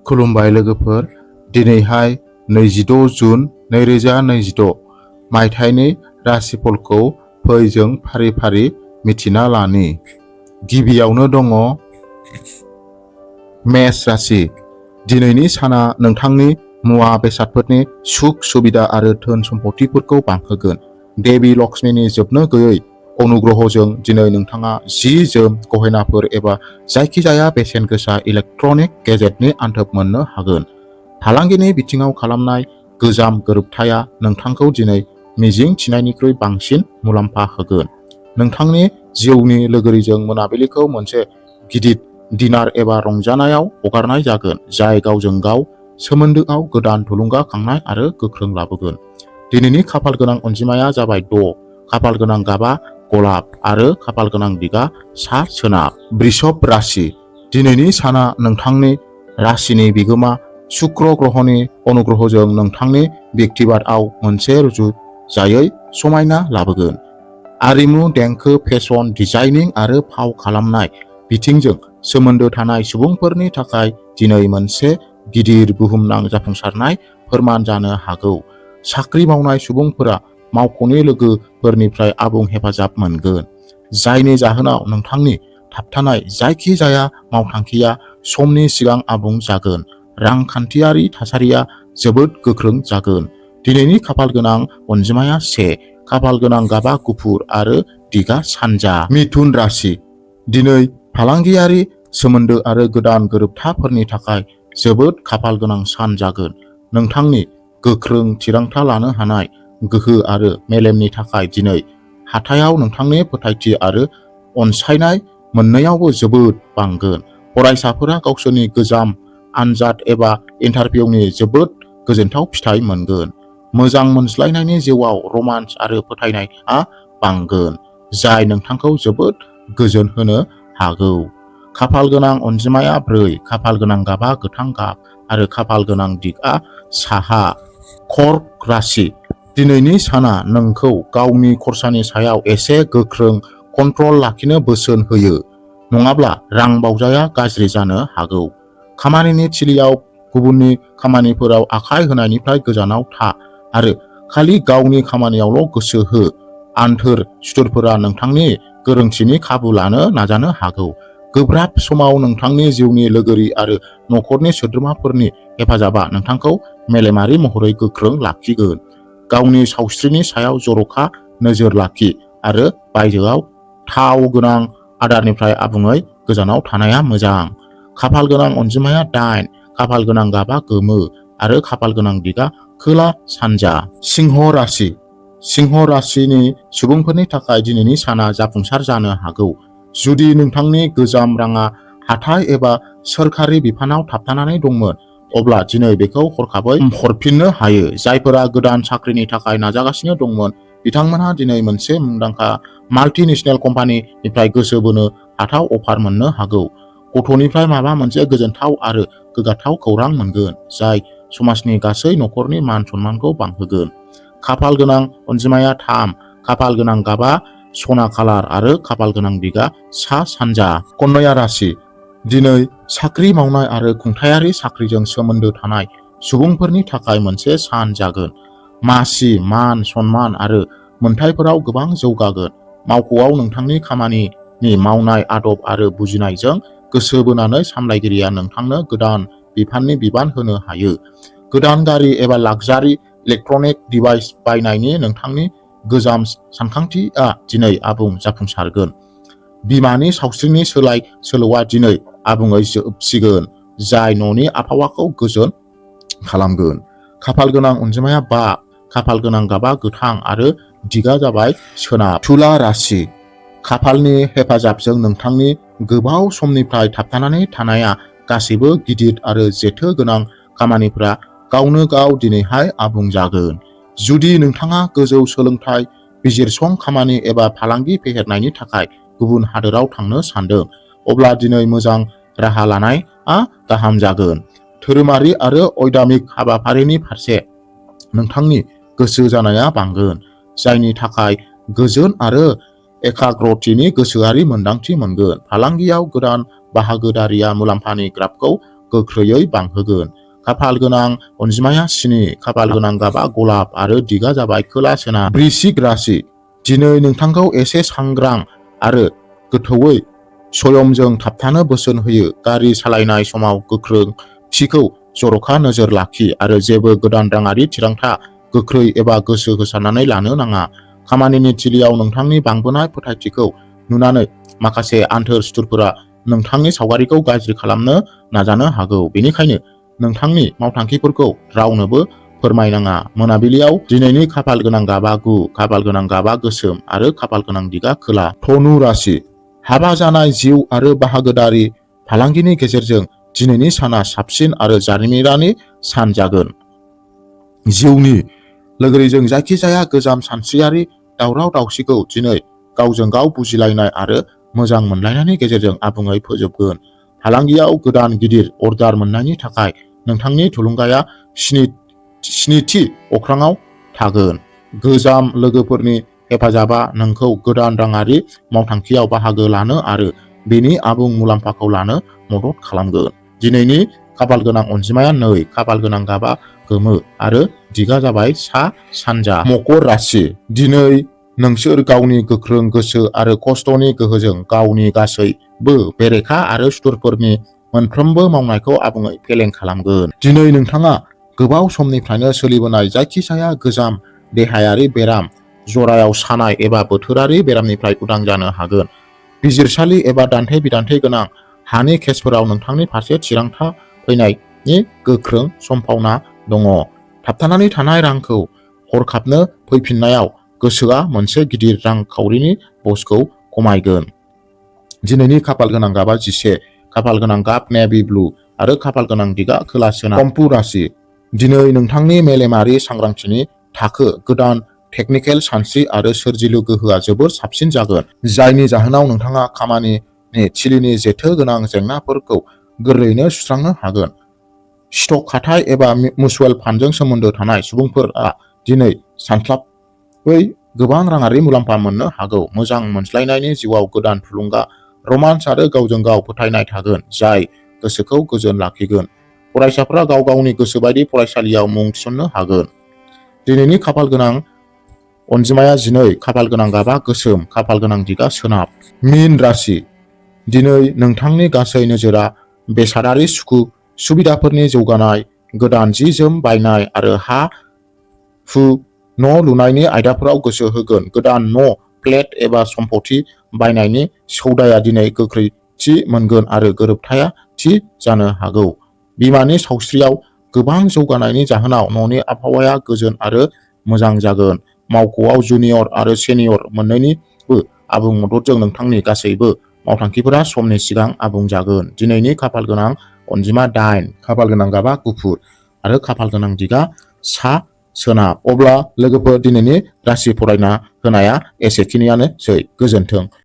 खुलुमबाय लोगोफोर, दिनैहाय 26 जुन 2026 मायथाइनि राशिफलखौ फै जों फारि फारि मिथिना लानि। गिबियावनो दङ मेष राशि। दिनैनि साना नोंथांनि मुवा बेसादफोरनि सुख सुबिदा आरो धोन सम्पथिफोरखौ बांहोगोन। देवी लक्ष्मीनि जोबनो गैयै अनुग्रहजों दिनै नोंथाङा जि जोम, गहेनाफोर एबा जायखिजाया बेसेन गोसा इलेक्ट्रनिक गेजेटनि आनथोब मोननो हागोन। फालांगिनि बिथिङाव खालामनाय गोजाम गोरोबथाया नोंथांखौ दिनै मिजिं थिनायनिख्रुइ बांसिन मुलाम्फा होगोन। नोंथांनि जिउनि लोगोरिजों मोनाबिलिखौ मोनसे गिदिर डिनार एबा रंजानायाव हगारनाय जागोन, जाय गावजों गाव सोमोन्दोआव गोदान थुलुंगाखांनाय आरो गोख्रों लाबोगोन। दिनैनि खाफाल गोनां अनजिमाया जाबाय 6, खाफाल गोनां गाबा गलाब आरो खाफाल गोनां दिगा सा सोनाब। वृषभ राशि। दिनैनि साना नोंथांनि राशिनि बिगोमा शुक्र ग्रहनि अनुग्रहजों नोंथांनि व्यक्तिबादआव मोनसे रुजुजायै समायना लाबोगोन। आरिमु, देंखो, फेशन, डिजाइनिं आरो फाव खालामनाय बिथिंजों सोमोन्दो थानाय सुबुंफोरनि थाखाय दिनै मोनसे गिदिर बुहुमनां जाफुंसारनाय फोरमान जानो हागौ। साख्रि मावनाय सुबुंफोरा मावख'नि लोगोफोरनिफ्राय आबुं हेफाजाब मोनगोन, जायनि जाहोनाव नोंथांनि थाबथानाय जायखिजाया मावथांखिया समनि सिगां आबुं जागोन। रांखान्थियारि थासारिया जोबोद गोख्रों जागोन। दिनैनि खाफाल गोनां अनजिमाया 1, खाफाल गोनां गाबा गुफुर आरो दिगा सानजा। मिथुन राशि। दिनै फालांगियारि सोमोन्दो आरो गोदान गोरोबथाफोरनि थाखाय जोबोद खाफाल गोनां सान जागोन। नोंथांनि गोख्रों थिरांथा लानो हानाय गोहो आरो मेलेमनि थाखाय दिनै हाथायाव नोंथांनि फोथायथि आरो अनसायनाय मोननैयावबो जोबोद बांगोन। फरायसाफोरा गावसोरनि गोजाम आनजाद एबा इन्टारभिउनि जोबोद गोजोनथाव फिथाइ मोनगोन। मोजां मोनज्लायनायनि जिउआव रमान्स आरो फोथायनायआ बांगोन, जाय नोंथांखौ जोबोद गोजोन होनो हागौ। खाफाल गोनां अनजिमाया 4, खाफाल गोनां गाबा गोथां गाब आरो खाफाल गोनां दिगआ साहा। कर्क राशि। दिनैनि साना नोंखौ गावनि खरसानि सायाव एसे गोख्रों कन्ट्रल लाखिनो बोसोन होयो, नङाब्ला रां बावजाया गाज्रि जानो हागौ। खामानिनि थिलियाव गुबुननि खामानिफोराव आखाय होनायनिफ्राय गोजानाव था आरो खालि गावनि खामानियावल' गोसो हो। आन्थोर सुथुरफोरा नोंथांनि गोरोन्थिनि खाबु लानो नाजानो हागौ। गोब्राब समाव नोंथांनि जिउनि लोगोरि आरो नखरनि सोद्रोमाफोरनि हेफाजाबा नोंथांखौ मेलेमारि महरै गोख्रों लाखिगोन। गावनि सावस्रिनि सायाव जर'खा नोजोर लाखि आरो बायजोआव थाव गोनां आदारनिफ्राय आबुङै गोजानाव थानाया मोजां। खाफाल गोनां अनजिमाया 8, खाफाल गोनां गाबा गोमो आरो खाफाल गोनां दिगा खोला सानजा। सिंह राशि। सिंह राशिनि सुबुंफोरनि थाखाय दिनैनि साना जाफुंसार जानो हागौ। जुदि नोंथांनि गोजाम राङा हाथाइ एबा सोरखारि बिफानाव थाबथानानै दंमोन, अब्ला दिनै बेखौ हरखाबै हरफिननो हायो। जायफोरा गोदान साख्रिनि थाखाय नाजागासिनो दंमोन, बिथांमोनहा दिनै मोनसे मुंदांखा माल्टिनेशनेल कम्पानिनिफ्राय गोसो बोनो हाथाव अफार मोननो हागौ। गथ'निफ्राय माबा मोनसे गोजोनथाव आरो गोग्गाथाव खौरां मोनगोन, जाय समाजनि गासै नखरनि मान सन्मानखौ बांहोगोन। खाफाल गोनां अनजिमाया 3, खाफाल गोनां गाबा सना कालार आरो खाफाल गोनां दिगा सा सानजा। कन्या राशि। दिनै साख्रि मावनाय आरो खुंथायारि साख्रिजों सोमोन्दो थानाय सुबुंफोरनि थाखाय मोनसे सान जागोन। मासि, मान सन्मान आरो मोनथायफोराव गोबां जौगागोन। मावख'आव नोंथांनि खामानिनि मावनाय आदब आरो बुजिनायजों गोसो बोनानै सामलायगिरिया नोंथांनो गोदान बिफाननि बिबान होनो हायो। गोदान गारि एबा लाक्जारि इलेक्ट्रनिक डिभाइस बायनायनि नोंथांनि गोजाम सानखांथिया दिनै आबुं जाफुंसारगोन। बिमानि सावस्रिनि सोलाय सोल'आ दिनै आबुङै जोबसिगोन, जाय न'नि आबहावाखौ गोजोन खालामगोन। खाफाल गोनां अनजिमाया 5, खाफाल गोनां गाबा गोथां आरो दिगा जाबाय सोनाब। तुला राशि। खाफालनि हेफाजाबजों नोंथांनि गोबाव समनिफ्राय थाबथानानै थानाया गासैबो गिदिर आरो जेथो गोनां खामानिफोरा गावनो गाव दिनैहाय आबुं जागोन। जुदि नोंथाङा गोजौ सोलोंथाइ, बिजिरसं खामानि एबा फालांगि फेहेरनायनि थाखाय गुबुन हादोराव थांनो सानदों, अब्ला दिनै मोजां राहा लानाया गाहाम जागोन। धोरोमारि आरो अध्यात्मिक हाबाफारिनि फारसे नोंथांनि गोसो जानाया बांगोन, जायनि थाखाय गोजोन आरो एकाग्रथिनि गोसोआरि मोन्दांथि मोनगोन। फालांगियाव गोदान बाहागोदारिया मुलाम्फानि ग्राफखौ गोख्रैयै बांहोगोन। खाफाल गोनां अनजिमाया 7, खाफाल गोनां गाबा गलाब आरो दिगा जाबाय खोला सोनाब। वृश्चिक राशि, दिनै नोंथांखौ एसे सांग्रां आरो गोथौवै सयमजों थाबथानो बोसोन होयो। गारि सालायनाय समाव गोख्रोंथिखौ जर'खा नोजोर लाखि आरो जेबो गोदान राङारि थिरांथा गोख्रै एबा गोसो होसारनानै लानो नाङा। खामानिनि थिलियाव नोंथांनि बांबोनाय फोथायथिखौ नुनानै माखासे आन्थोर सुथुरफोरा नोंथांनि सावगारिखौ गाज्रि खालामनो नाजानो हागौ। बेनिखायनो नोंथांनि मावथांखिफोरखौ रावनोबो फोरमायनाङा। मोनाबिलियाव दिनैनि खाफाल गोनां गाबा 9, खाफाल गोनां गाबा गोसोम आरो खाफाल गोनां दिगा खोला। धनु राशि, हाबा जानाय जिउ आरो बाहागोदारि फालांगिनि गेजेरजों दिनैनि साना साबसिन आरो जारिमिनारि सान जागोन। जिउनि लोगोरिजों जायखिजाया गोजाम सानस्रियारि दावराव दावसिखौ दिनै गावजों गाव बुजिलायनाय आरो मोजां मोनलायनायनि गेजेरजों आबुङै फोजोबगोन। फालांगियाव गोदान गिदिर अर्डार मोन्नायनि थाखाय नोंथांनि थुलुंगाया स्निथि अख्राङाव थागोन। गोजाम लोगोफोरनि हेफाजाबा नोंखौ गोदान राङारि मावथांखियाव बाहागो लानो आरो बेनि आबुं मुलाम्फाखौ लानो मदद खालामगोन। दिनैनि खाफाल गोनां अनजिमाया 2, खाफाल गोनां गाबा गोमो आरो दिगा जाबाय सा सानजा। मकर राशि, दिनै नोंसोर गावनि गोख्रों गोसो आरो खस्थ'नि गोहोजों गावनि गासैबो बेरेखा आरो सुथुरफोरनि मोनफ्रोमबो मावनायखौ आबुङै फेलें खालामगोन। दिनै नोंथाङा गोबाव समनिफ्रायनो सोलिबोनाय जायखिजाया गोजाम देहायारि बेराम, जरायाव सानाय एबा बोथोरारि बेरामनिफ्राय उदां जानो हागोन। बिजिरसालि एबा दान्थे-बिदान्थे गोनां हानि केसफोराव नोंथांनि फारसे थिरांथा फैनायनि गोख्रों समभावना दङ। थाबथानानै थानाय रांखौ हरखाबनो फैफिननायाव गोसोआ मोनसे गिदिर रांखावरिनि बजखौ खमायगोन। दिनैनि खाफाल गोनां गाबा 11, खाफाल गोनां गाब नेभि ब्लु आरो खाफाल गोनां दिगा खोला सोनाब। कुम्भ राशि, दिनै नोंथांनि मेलेमारि सांग्रांथिनि थाखो, गोदान टेकनिकेल सानस्रि आरो सोरजिलु गोहोआ जोबोद साबसिन जागोन, जायनि जाहोनाव नोंथाङा खामानिनि थिलिनि जेथो गोनां जेंनाफोरखौ गोरलैयैनो सुस्रांनो हागोन। स्टक हाथाइ एबा मिउचुयेल फान्डजों सोमोन्दो थानाय सुबुंफोरा दिनै सानस्लाबै गोबां राङारि मुलाम्फा मोननो हागौ। मोजां मोनज्लायनायनि जिउआव गोदान थुलुंगा, रमान्स आरो गावजों गाव फोथायनाय थागोन, जाय गोसोखौ गोजोन लाखिगोन। फरायसाफोरा गाव गावनि गोसोबायदि फरायसालियाव मुं थिसननो हागोन। दिनैनि खाफाल गोनां अनजिमाया 12, खाफाल गोनां गाबा गोसोम, खाफाल गोनां दिगा सोनाब। मीन राशि, दिनै नोंथांनि गासै नोजोरा बेसादारि सुबिदाफोरनि जौगानाय, गोदान जि-जोम बायनाय आरो हा-हु न' लुनायनि आयदाफोराव गोसो होगोन। गोदान न', फ्लेट एबा सम्पथि बायनायनि सौदाया दिनै गोख्रैथि मोनगोन आरो गोरोबथाया थि जानो हागौ। बिमानि सावस्रियाव गोबां जौगानायनि जाहोनाव न'नि आबहावाया गोजोन आरो मोजां जागोन। मावख'आव जुनियर आरो सेनियर मोन्नैनिबो आबुं मददजों नोंथांनि गासैबो मावथांखिफोरा समनि सिगां आबुं जागोन। दिनैनि खाफाल गोनां अनजिमा 8, खाफाल गोनां गाबा गुफुर आरो खाफाल गोनां दिगा सा सोनाब। अब्ला लोगोफोर, दिनैनि राशि फरायना होनाया एसेखिनियानोसै। गोजोन्थों।